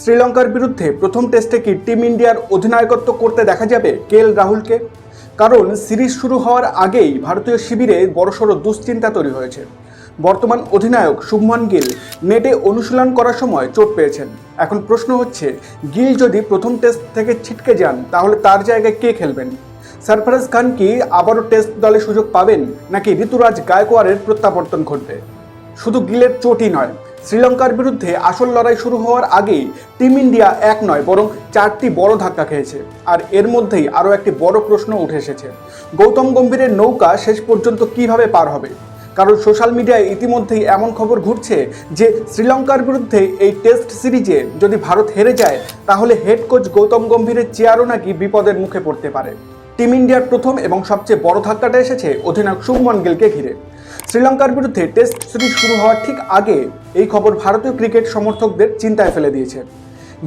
শ্রীলঙ্কার বিরুদ্ধে প্রথম টেস্টে কি টিম ইন্ডিয়ার অধিনায়কত্ব করতে দেখা যাবে কেএল রাহুলকে? কারণ সিরিজ শুরু হওয়ার আগেই ভারতীয় শিবিরে বড়সড় দুশ্চিন্তা তৈরি হয়েছে। বর্তমান অধিনায়ক শুভমান গিল নেটে অনুশীলন করার সময় চোট পেয়েছেন। এখন প্রশ্ন হচ্ছে, গিল যদি প্রথম টেস্ট থেকে ছিটকে যান তাহলে তার জায়গায় কে খেলবেন? সরফরাজ খান কি আবারও টেস্ট দলে সুযোগ পাবেন, নাকি ঋতুরাজ গায়কোয়াড়ের প্রত্যাবর্তন ঘটবে? শুধু গিলের চোটই নয়, শ্রীলঙ্কার বিরুদ্ধে আসল লড়াই শুরু হওয়ার আগেই টিম ইন্ডিয়া এক নয় বরং 4টি বড় ধাক্কা খেয়েছে। আর এর মধ্যেই আরও একটি বড় প্রশ্ন উঠে এসেছে, গৌতম গম্ভীরের নৌকা শেষ পর্যন্ত কিভাবে পার হবে? কারণ সোশ্যাল মিডিয়ায় ইতিমধ্যেই এমন খবর ঘুরছে যে শ্রীলঙ্কার বিরুদ্ধে এই টেস্ট সিরিজে যদি ভারত হেরে যায় তাহলে হেড কোচ গৌতম গম্ভীরের চেয়ারও নাকি বিপদের মুখে পড়তে পারে। টিম ইন্ডিয়ার প্রথম এবং সবচেয়ে বড় ধাক্কাটা এসেছে অধিনায়ক শুভমান গিলকে ঘিরে। শ্রীলঙ্কার বিরুদ্ধে টেস্ট সিরিজ শুরু হওয়ার ঠিক আগে এই খবর ভারতীয় ক্রিকেট সমর্থকদের চিন্তায় ফেলে দিয়েছে।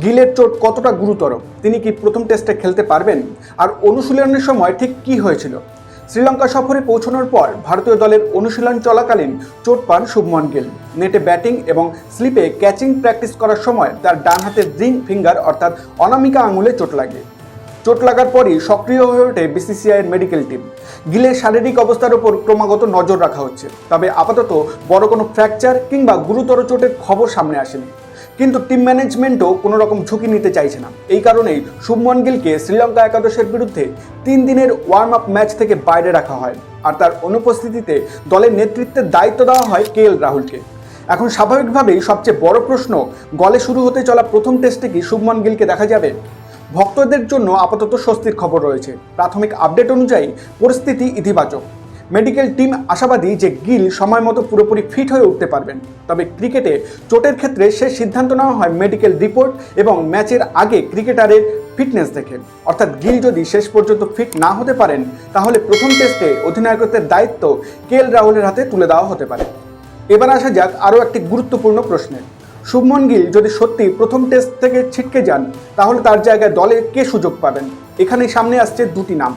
গিলের চোট কতটা গুরুতর, তিনি কি প্রথম টেস্টে খেলতে পারবেন, আর অনুশীলনের সময় ঠিক কী হয়েছিল? শ্রীলঙ্কা সফরে পৌঁছানোর পর ভারতীয় দলের অনুশীলন চলাকালীন চোট পান শুভমান গিল। নেটে ব্যাটিং এবং স্লিপে ক্যাচিং প্র্যাকটিস করার সময় তার ডান হাতের রিং ফিঙ্গার অর্থাৎ অনামিকা আঙুলে চোট লাগে। চোট লাগার পরই সক্রিয় হয়ে ওঠে বিসিসিআইয়ের মেডিকেল টিম। গিলের শারীরিক অবস্থার উপর ক্রমাগত নজর রাখা হচ্ছে, তবে আপাতত বড় কোনো ফ্র্যাকচার কিংবা গুরুতর চোটের খবর সামনে আসেনি। কিন্তু টিম ম্যানেজমেন্টও কোনো রকম ঝুঁকি নিতে চাইছে না। এই কারণেই শুভমান গিলকে শ্রীলঙ্কা একাদশের বিরুদ্ধে 3 দিনের ওয়ার্ম আপ ম্যাচ থেকে বাইরে রাখা হয়, আর তার অনুপস্থিতিতে দলের নেতৃত্বের দায়িত্ব দেওয়া হয় কেএল রাহুলকে। এখন স্বাভাবিকভাবেই সবচেয়ে বড় প্রশ্ন, গলে শুরু হতে চলা প্রথম টেস্টে কি শুভমান গিলকে দেখা যাবে? ভক্তদের জন্য আপাতত স্বস্তির খবর রয়েছে। প্রাথমিক আপডেট অনুযায়ী পরিস্থিতি ইতিবাচক। মেডিকেল টিম আশাবাদী যে গিল সময় মতো পুরোপুরি ফিট হয়ে উঠতে পারবেন। তবে ক্রিকেটে চোটের ক্ষেত্রে সে সিদ্ধান্ত নেওয়া হয় মেডিকেল রিপোর্ট এবং ম্যাচের আগে ক্রিকেটারের ফিটনেস দেখে। অর্থাৎ গিল যদি শেষ পর্যন্ত ফিট না হতে পারেন তাহলে প্রথম টেস্টে অধিনায়কত্বের দায়িত্ব কেএল রাহুলের হাতে তুলে দেওয়া হতে পারে। এবার আসা যাক আরও একটি গুরুত্বপূর্ণ প্রশ্নে। শুভমান গিল যদি সত্যি প্রথম টেস্ট থেকে ছিটকে যান তাহলে তার জায়গায় দলে কে সুযোগ পাবেন? এখানেই সামনে আসছে দুটি নাম,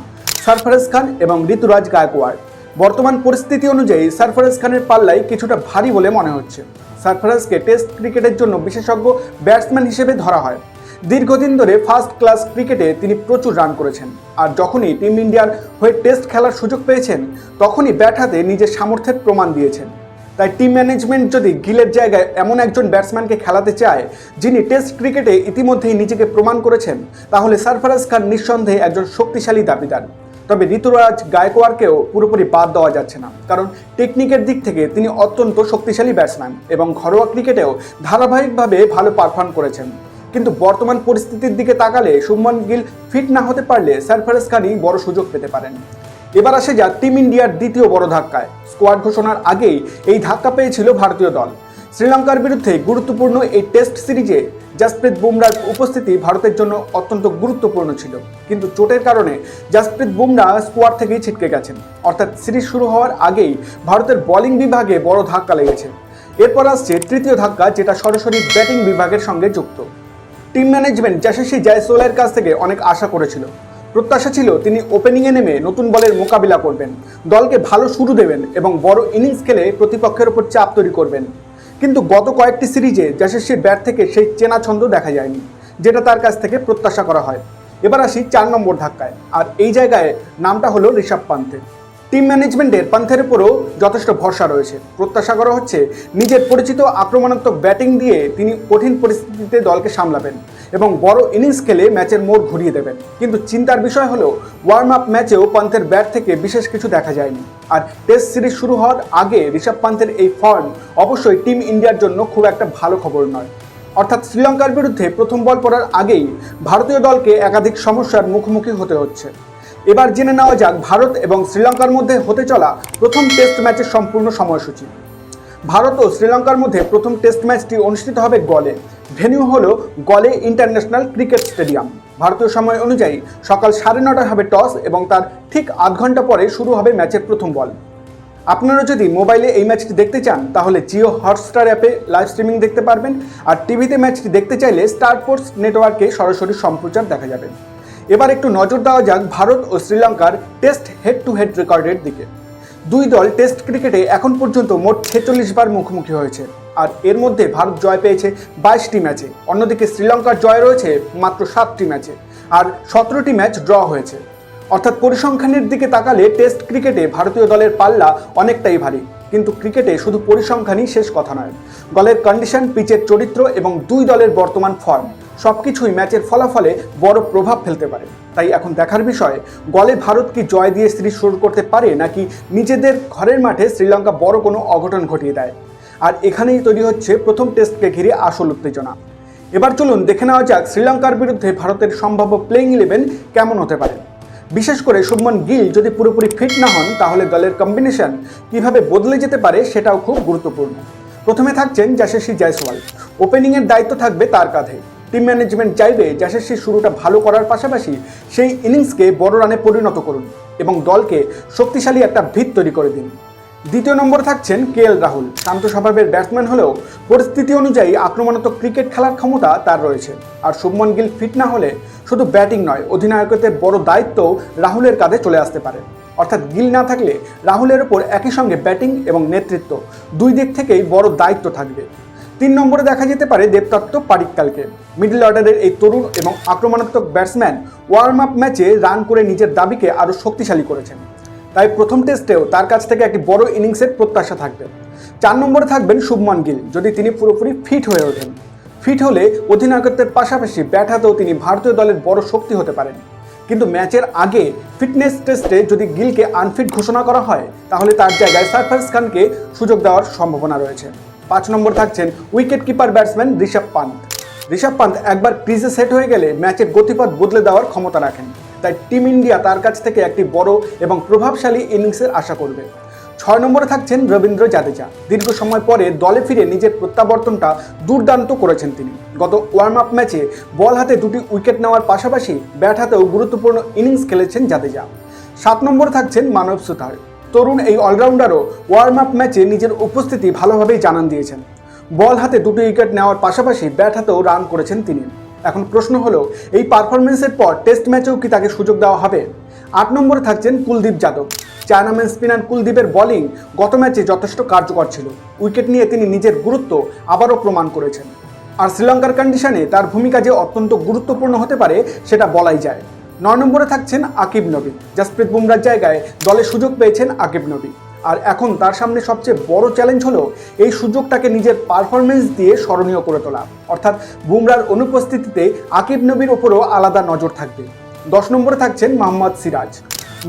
সরফরাজ খান এবং ঋতুরাজ গায়কোয়াড়। বর্তমান পরিস্থিতি অনুযায়ী সরফরাজ খানের পাল্লাই কিছুটা ভারী বলে মনে হচ্ছে। সরফরাজকে টেস্ট ক্রিকেটের জন্য বিশেষজ্ঞ ব্যাটসম্যান হিসেবে ধরা হয়। দীর্ঘদিন ধরে ফার্স্ট ক্লাস ক্রিকেটে তিনি প্রচুর রান করেছেন, আর যখনই টিম ইন্ডিয়ার হয়ে টেস্ট খেলার সুযোগ পেয়েছেন তখনই ব্যাট হাতে নিজের সামর্থ্যের প্রমাণ দিয়েছেন। তাই টিম ম্যানেজমেন্ট যদি গিলের জায়গায় এমন একজন ব্যাটসম্যানকে খেলাতে চায় যিনি টেস্ট ক্রিকেটে ইতিমধ্যেই নিজেকে প্রমাণ করেছেন, তাহলে সরফরাজ খান নিঃসন্দেহে একজন শক্তিশালী দাবিদার। তবে ঋতুরাজ গায়কোয়াড়কেও পুরোপুরি বাদ দেওয়া যাচ্ছে না, কারণ টেকনিকের দিক থেকে তিনি অত্যন্ত শক্তিশালী ব্যাটসম্যান এবং ঘরোয়া ক্রিকেটেও ধারাবাহিকভাবে ভালো পারফর্ম করেছেন। কিন্তু বর্তমান পরিস্থিতির দিকে তাকালে শুভমান গিল ফিট না হতে পারলে সরফরাজ খানই বড় সুযোগ পেতে পারেন। এবার আসে যাক টিম ইন্ডিয়ার দ্বিতীয় বড় ধাক্কায়। স্কোয়াড ঘোষণার আগেই এই ধাক্কা পেয়েছিল ভারতীয় দল। শ্রীলঙ্কার বিরুদ্ধে গুরুত্বপূর্ণ এই টেস্ট সিরিজে জাসপ্রীত বুমরার উপস্থিতি ভারতের জন্য অত্যন্ত গুরুত্বপূর্ণ ছিল, কিন্তু চোটের কারণে জাসপ্রীত বুমরা স্কোয়াড থেকেই ছিটকে গেছেন। অর্থাৎ সিরিজ শুরু হওয়ার আগেই ভারতের বোলিং বিভাগে বড় ধাক্কা লেগেছে। এরপর আসছে তৃতীয় ধাক্কা, যেটা সরাসরি ব্যাটিং বিভাগের সঙ্গে যুক্ত। টিম ম্যানেজমেন্ট যশস্বী জয়সওয়ালের কাছ থেকে অনেক আশা করেছিল। প্রত্যাশা ছিল তিনি ওপেনিংয়ে নেমে নতুন বলের মোকাবিলা করবেন, দলকে ভালো শুরু দেবেন এবং বড় ইনিংস খেলে প্রতিপক্ষের উপর চাপ তৈরি করবেন। কিন্তু গত কয়েকটি সিরিজে যশস্বীর ব্যাট থেকে সেই চেনা ছন্দ দেখা যায়নি, যেটা তার কাছ থেকে প্রত্যাশা করা হয়। এবার আসি 4 নম্বর ধাক্কায়, আর এই জায়গায় নামটা হলো ঋষভ পান্থের। টিম ম্যানেজমেন্টের পান্থের উপরও যথেষ্ট ভরসা রয়েছে। প্রত্যাশা করা হচ্ছে নিজের পরিচিত আক্রমণাত্মক ব্যাটিং দিয়ে তিনি কঠিন পরিস্থিতিতে দলকে সামলাবেন এবং বড় ইনিংস খেলে ম্যাচের মোড় ঘুরিয়ে দেবেন। কিন্তু চিন্তার বিষয় হলো ওয়ার্ম আপ ম্যাচেও পান্থের ব্যাট থেকে বিশেষ কিছু দেখা যায়নি। আর টেস্ট সিরিজ শুরু হওয়ার আগে ঋষভ পান্থের এই ফর্ম অবশ্যই টিম ইন্ডিয়ার জন্য খুব একটা ভালো খবর নয়। অর্থাৎ শ্রীলঙ্কার বিরুদ্ধে প্রথম বল পড়ার আগেই ভারতীয় দলকে একাধিক সমস্যার মুখোমুখি হতে হচ্ছে। এবার জেনে নেওয়া যাক ভারত এবং শ্রীলঙ্কার মধ্যে হতে চলা প্রথম টেস্ট ম্যাচের সম্পূর্ণ সময়সূচি। ভারত ও শ্রীলঙ্কার মধ্যে প্রথম টেস্ট ম্যাচটি অনুষ্ঠিত হবে গলে। ভেন্যু হলো গলে ইন্টারন্যাশনাল ক্রিকেট স্টেডিয়াম। ভারতীয় সময় অনুযায়ী সকাল 9:30টায় হবে টস এবং তার ঠিক আধ ঘন্টা পরে শুরু হবে ম্যাচের প্রথম বল। আপনারা যদি মোবাইলে এই ম্যাচটি দেখতে চান তাহলে জিও হটস্টার অ্যাপে লাইভ স্ট্রিমিং দেখতে পারবেন, আর টিভিতে ম্যাচটি দেখতে চাইলে স্টার স্পোর্টস নেটওয়ার্কে সরাসরি সম্প্রচার দেখা যাবে। এবার একটু নজর দেওয়া যাক ভারত ও শ্রীলঙ্কার টেস্ট হেড টু হেড রেকর্ডের দিকে। দুই দল টেস্ট ক্রিকেটে এখন পর্যন্ত মোট 46 বার মুখোমুখি হয়েছে। আর এর মধ্যে ভারত জয় পেয়েছে 22টি ম্যাচে, অন্যদিকে শ্রীলঙ্কার জয় রয়েছে মাত্র 7টি ম্যাচে, আর 17টি ম্যাচ ড্র হয়েছে। অর্থাৎ পরিসংখ্যানের দিকে তাকালে টেস্ট ক্রিকেটে ভারতীয় দলের পাল্লা অনেকটাই ভারী, কিন্তু ক্রিকেটে শুধু পরিসংখ্যানই শেষ কথা নয়। দলের কন্ডিশন, পিচের চরিত্র এবং দুই দলের বর্তমান ফর্ম সবকিছুই ম্যাচের ফলাফলে বড় প্রভাব ফেলতে পারে। তাই এখন দেখার বিষয়, গলে ভারত কি জয় দিয়ে সিরিজ শুরু করতে পারে, নাকি নিজেদের ঘরের মাঠে শ্রীলঙ্কা বড় কোনো অঘটন ঘটিয়ে দেয়। আর এখানেই তৈরি হচ্ছে প্রথম টেস্টকে ঘিরে আসল উত্তেজনা। এবার চলুন দেখে নেওয়া যাক শ্রীলঙ্কার বিরুদ্ধে ভারতের সম্ভাব্য প্লেইং 11 কেমন হতে পারে। বিশেষ করে শুভমন গিল যদি পুরোপুরি ফিট না হন, তাহলে দলের কম্বিনেশন কিভাবে বদলে যেতে পারে সেটাও খুব গুরুত্বপূর্ণ। প্রথমে থাকছেন যশস্বী জয়সওয়াল, ওপেনিংয়ের দায়িত্ব থাকবে তার কাঁধে। টিম ম্যানেজমেন্ট চাইবে যশস্বীর শুরুটা ভালো করার পাশাপাশি সেই ইনিংসকে বড় রানে পরিণত করুন এবং দলকে শক্তিশালী একটা ভিত তৈরি করে দিন। দ্বিতীয় নম্বরে থাকছেন কেএল রাহুল। শান্ত স্বভাবের ব্যাটসম্যান হলেও পরিস্থিতি অনুযায়ী আক্রমণাত্মক ক্রিকেট খেলার ক্ষমতা তার রয়েছে। আর শুভমন গিল ফিট না হলে শুধু ব্যাটিং নয়, অধিনায়কত্বের বড় দায়িত্বও রাহুলের কাঁধে চলে আসতে পারে। অর্থাৎ গিল না থাকলে রাহুলের ওপর একই সঙ্গে ব্যাটিং এবং নেতৃত্ব দুই দিক থেকেই বড় দায়িত্ব থাকবে। 3 নম্বরে দেখা যেতে পারে দেবদত্ত পাডিক্কালকে। মিডল অর্ডারের এই তরুণ এবং আক্রমণাত্মক ব্যাটসম্যান ওয়ার্ম আপ ম্যাচে রান করে নিজের দাবিকে আরও শক্তিশালী করেছেন। তাই প্রথম টেস্টেও তার কাছ থেকে একটি বড় ইনিংসের প্রত্যাশা থাকবে। 4 নম্বরে থাকবেন শুভমন গিল, যদি তিনি পুরোপুরি ফিট হয়ে ওঠেন। ফিট হলে অধিনায়কত্বের পাশাপাশি ব্যাট হাতেও তিনি ভারতীয় দলের বড় শক্তি হতে পারেন। কিন্তু ম্যাচের আগে ফিটনেস টেস্টে যদি গিলকে আনফিট ঘোষণা করা হয়, তাহলে তার জায়গায় সারফরাজ খানকে সুযোগ দেওয়ার সম্ভাবনা রয়েছে। 5 নম্বর থাকছেন wicket keeper batsman Rishabh Pant. Rishabh Pant একবার ক্রিজে সেট হয়ে গেলে ম্যাচের গতিপথ বদলে দেওয়ার ক্ষমতা রাখেন। তাই টিম ইন্ডিয়া তার কাছ থেকে একটি বড় এবং প্রভাবশালী ইনিংসের আশা করবে। 6 নম্বরে থাকছেন রবীন্দ্র জাদেজা। দীর্ঘ সময় পরে দলে ফিরে নিজের প্রত্যাবর্তনটা দুর্দান্ত করেছেন তিনি। গত ওয়ার্ম আপ ম্যাচে বল হাতে 2টি উইকেট নেওয়ার পাশাপাশি ব্যাট হাতেও গুরুত্বপূর্ণ ইনিংস খেলেছেন জাদেজা। 7 নম্বরে থাকছেন মানব সুতার। তরুণ এই অলরাউন্ডারও ওয়ার্ম আপ ম্যাচে নিজের উপস্থিতি ভালোভাবেই জানান দিয়েছেন। বল হাতে 2টি উইকেট নেওয়ার পাশাপাশি ব্যাট হাতেও রান করেছেন তিনি। এখন প্রশ্ন হলো, এই পারফরমেন্সের পর টেস্ট ম্যাচেও কি তাকে সুযোগ দেওয়া হবে? 8 নম্বরে থাকছেন কুলদীপ যাদব। চায়নাম্যান স্পিনার কুলদীপের বোলিং গত ম্যাচে যথেষ্ট কার্যকর ছিল। উইকেট নিয়ে তিনি নিজের গুরুত্ব আবারও প্রমাণ করেছেন। আর শ্রীলঙ্কার কন্ডিশনে তার ভূমিকা যে অত্যন্ত গুরুত্বপূর্ণ হতে পারে সেটা বলাই যায়। 9 নম্বরে থাকছেন আকিব নবী। জাসপ্রীত বুমরার জায়গায় দলে সুযোগ পেয়েছেন আকিব নবী। আর এখন তার সামনে সবচেয়ে বড় চ্যালেঞ্জ হলো এই সুযোগটাকে নিজের পারফরমেন্স দিয়ে স্মরণীয় করে তোলা। অর্থাৎ বুমরার অনুপস্থিতিতে আকিব নবীর ওপরও আলাদা নজর থাকবে। 10 নম্বরে থাকছেন মোহাম্মদ সিরাজ।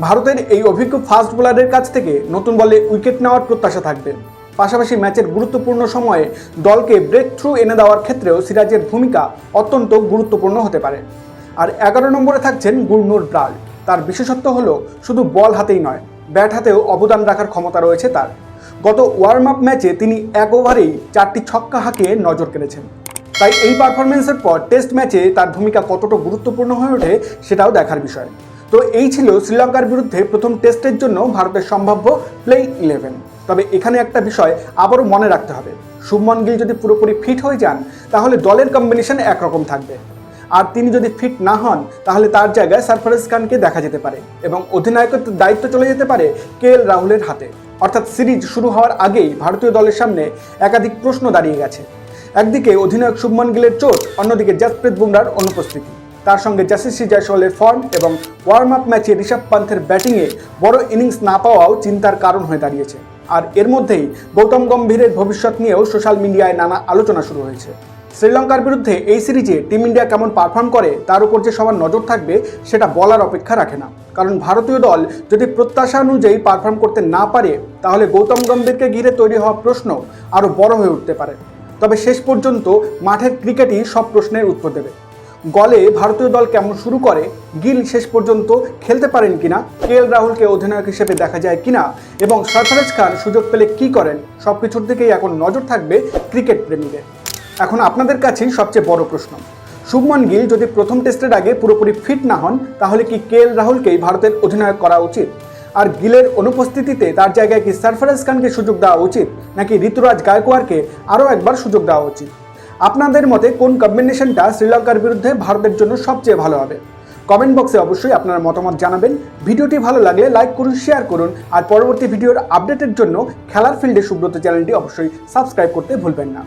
ভারতের এই অভিজ্ঞ ফাস্ট বোলারের কাছ থেকে নতুন বলে উইকেট নেওয়ার প্রত্যাশা থাকবে। পাশাপাশি ম্যাচের গুরুত্বপূর্ণ সময়ে দলকে ব্রেক থ্রু এনে দেওয়ার ক্ষেত্রেও সিরাজের ভূমিকা অত্যন্ত গুরুত্বপূর্ণ হতে পারে। আর 11 নম্বরে থাকছেন গুরনুর ব্রাল। তার বিশেষত্ব হলো শুধু বল হাতেই নয়, ব্যাট হাতেও অবদান রাখার ক্ষমতা রয়েছে তার। গত ওয়ার্ম আপ ম্যাচে তিনি 1 ওভারেই 4টি ছক্কা হাঁকিয়ে নজর কেড়েছেন। তাই এই পারফরমেন্সের পর টেস্ট ম্যাচে তার ভূমিকা কতটা গুরুত্বপূর্ণ হয়ে ওঠে সেটাও দেখার বিষয়। তো এই ছিল শ্রীলঙ্কার বিরুদ্ধে প্রথম টেস্টের জন্য ভারতের সম্ভাব্য প্লেইং 11। তবে এখানে একটা বিষয় আবারও মনে রাখতে হবে, শুভমন গিল যদি পুরোপুরি ফিট হয়ে যান, তাহলে দলের কম্বিনেশন একরকম থাকবে। আর তিনি যদি ফিট না হন, তাহলে তার জায়গায় সারফরাজ খানকে দেখা যেতে পারে এবং অধিনায়কত্বের দায়িত্ব চলে যেতে পারে কেএল রাহুলের হাতে। অর্থাৎ সিরিজ শুরু হওয়ার আগেই ভারতীয় দলের সামনে একাধিক প্রশ্ন দাঁড়িয়ে গেছে। একদিকে অধিনায়ক শুভমন গিলের চোট, অন্যদিকে জাসপ্রীত বুমরার অনুপস্থিতি, তার সঙ্গে যশস্বী জয়সওয়ালের ফর্ম এবং ওয়ার্ম আপ ম্যাচে ঋষভ পান্থের ব্যাটিংয়ে বড় ইনিংস না পাওয়াও চিন্তার কারণ হয়ে দাঁড়িয়েছে। আর এর মধ্যেই গৌতম গম্ভীরের ভবিষ্যৎ নিয়েও সোশ্যাল মিডিয়ায় নানা আলোচনা শুরু হয়েছে। শ্রীলঙ্কার বিরুদ্ধে এই সিরিজে টিম ইন্ডিয়া কেমন পারফর্ম করে তার উপর যে সবার নজর থাকবে সেটা বলার অপেক্ষা রাখে না। কারণ ভারতীয় দল যদি প্রত্যাশা অনুযায়ী পারফর্ম করতে না পারে, তাহলে গৌতম গম্ভীরকে ঘিরে তৈরি হওয়া প্রশ্ন আরও বড় হয়ে উঠতে পারে। তবে শেষ পর্যন্ত মাঠের ক্রিকেটই সব প্রশ্নের উত্তর দেবে। গলে ভারতীয় দল কেমন শুরু করে, গিল শেষ পর্যন্ত খেলতে পারেন কিনা, কেএল রাহুলকে অধিনায়ক হিসেবে দেখা যায় কিনা এবং সরফরাজ খান সুযোগ পেলে কি করেন, সবকিছুর দিকেই এখন নজর থাকবে ক্রিকেট প্রেমীদের। এখন আপনাদের কাছেই সবচেয়ে বড় প্রশ্ন, শুভমন গিল যদি প্রথম টেস্টের আগে পুরোপুরি ফিট না হন, তাহলে কি কেএল রাহুলকেই ভারতের অধিনায়ক করা উচিত? আর গিলের অনুপস্থিতিতে তার জায়গায় কি সরফরাজ খানকে সুযোগ দেওয়া উচিত, নাকি ঋতুরাজ গায়কোয়াড়কে আরও একবার সুযোগ দেওয়া উচিত? আপনাদের মতে কোন কম্বিনেশনটা শ্রীলঙ্কার বিরুদ্ধে ভারতের জন্য সবচেয়ে ভালো হবে? কমেন্ট বক্সে অবশ্যই আপনার মতামত জানাবেন। ভিডিওটি ভালো লাগলে লাইক করুন, শেয়ার করুন, আর পরবর্তী ভিডিওর আপডেটের জন্য খেলার ফিল্ডে সুব্রত চ্যানেলটি অবশ্যই সাবস্ক্রাইব করতে ভুলবেন না।